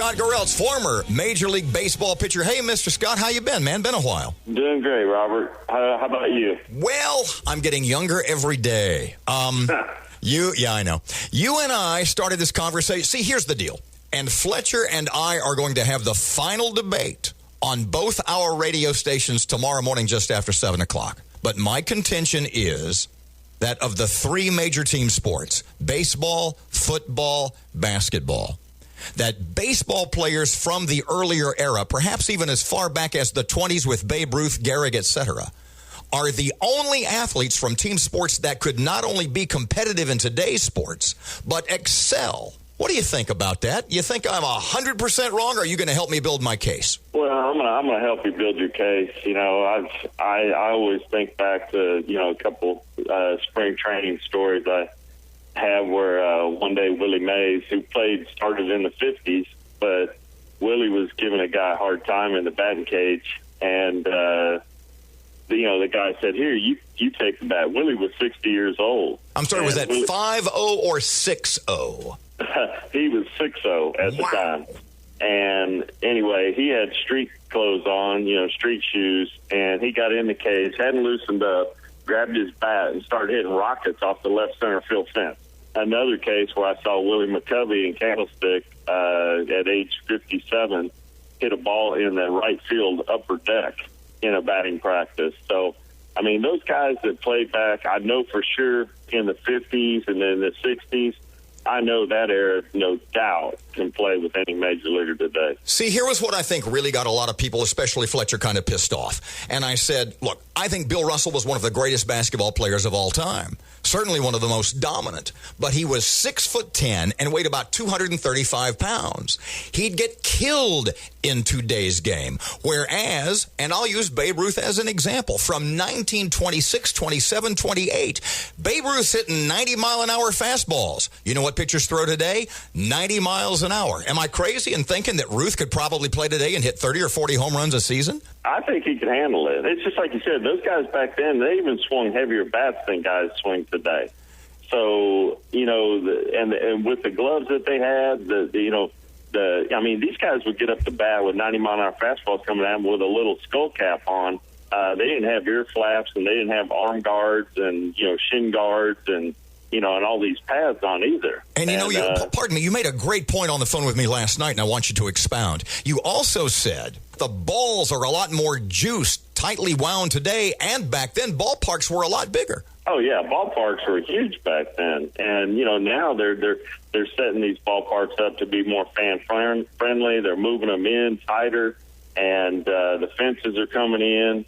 Scott Garrelts, former Major League Baseball pitcher. Hey, Mr. Scott, how you been, man? Been a while. Doing great, Robert. How about you? Well, I'm getting younger every day. I know. You and I started this conversation. See, here's the deal. And Fletcher and I are going to have the final debate on both our radio stations tomorrow morning just after 7 o'clock. But my contention is that of the three major team sports, baseball, football, basketball, that baseball players from the earlier era, perhaps even as far back as the 20s with Babe Ruth, Gehrig, etc., are the only athletes from team sports that could not only be competitive in today's sports, but excel. What do you think about that? You think I'm 100% wrong, or are you going to help me build my case? Well, I'm gonna help you build your case. You know, I always think back to, a couple spring training stories I have where one day Willie Mays, who started in the 50s, but Willie was giving a guy a hard time in the batting cage, and the guy said, "Here, you take the bat." Willie was 60 years old. I'm sorry, was that 5-0 or 6-0? He was 6-0 at the time. And anyway, he had street clothes on, street shoes, and he got in the cage, hadn't loosened up, grabbed his bat, and started hitting rockets off the left center field fence. Another case where I saw Willie McCovey in Candlestick at age 57 hit a ball in the right field upper deck in a batting practice. So, I mean, those guys that played back, I know for sure in the 50s and then the 60s, I know that era, no doubt, can play with any major leaguer today. See, here was what I think really got a lot of people, especially Fletcher, kind of pissed off. And I said, look, I think Bill Russell was one of the greatest basketball players of all time. Certainly one of the most dominant. But he was 6'10" and weighed about 235 pounds. He'd get killed in today's game. Whereas, and I'll use Babe Ruth as an example, from 1926, 27, 28, Babe Ruth's hitting 90-mile-an-hour fastballs. You know what pitchers throw today? 90 miles an hour. Am I crazy in thinking that Ruth could probably play today and hit 30 or 40 home runs a season? I think he can handle it. It's just like you said, those guys back then, they even swung heavier bats than guys swing today. So, and with the gloves that they had, these guys would get up to bat with 90-mile-an-hour fastballs coming at them with a little skull cap on. They didn't have ear flaps, and they didn't have arm guards and, shin guards and all these pads on either. And pardon me, you made a great point on the phone with me last night, and I want you to expound. You also said the balls are a lot more juiced, tightly wound today, and back then ballparks were a lot bigger. Oh yeah, ballparks were huge back then, and now they're setting these ballparks up to be more fan friendly. They're moving them in tighter, and the fences are coming in.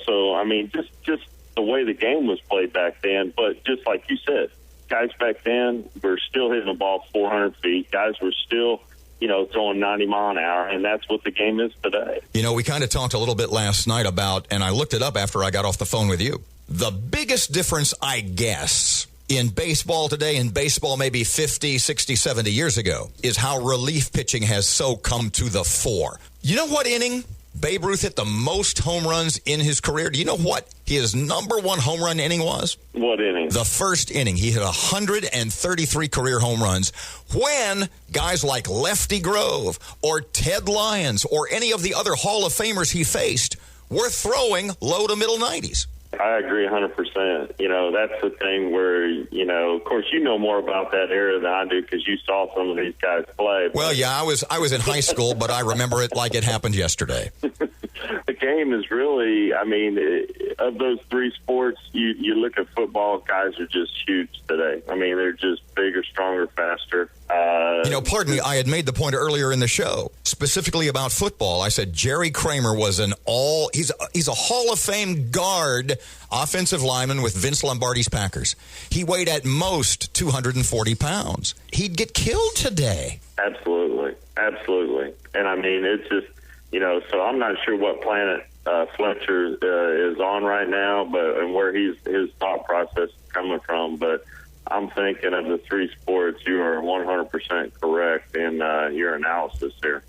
So I mean, just the way the game was played back then. But just like you said, guys back then were still hitting the ball 400 feet. Guys were still, throwing 90 mile an hour, and that's what the game is today. We kind of talked a little bit last night about, and I looked it up after I got off the phone with you, the biggest difference, I guess, in baseball today and baseball maybe 50, 60, 70 years ago is how relief pitching has so come to the fore. You know what inning Babe Ruth hit the most home runs in his career? Do you know what his number one home run inning was? What inning? The first inning. He hit 133 career home runs when guys like Lefty Grove or Ted Lyons or any of the other Hall of Famers he faced were throwing low to middle 90s. I agree 100%. That's the thing where, of course, you know more about that era than I do because you saw some of these guys play. Well, yeah, I was in high school, but I remember it like it happened yesterday. The game is really, of those three sports, you look at football, guys are just huge today. They're just bigger, stronger, faster. Pardon me, I had made the point earlier in the show, specifically about football. I said Jerry Kramer was he's a Hall of Fame guard, offensive lineman with Vince Lombardi's Packers. He weighed at most 240 pounds. He'd get killed today. Absolutely. And it's just, so I'm not sure what planet Fletcher is on right now, and where his thought process is coming from, but I'm thinking of the three sports, you are 100% correct in your analysis here.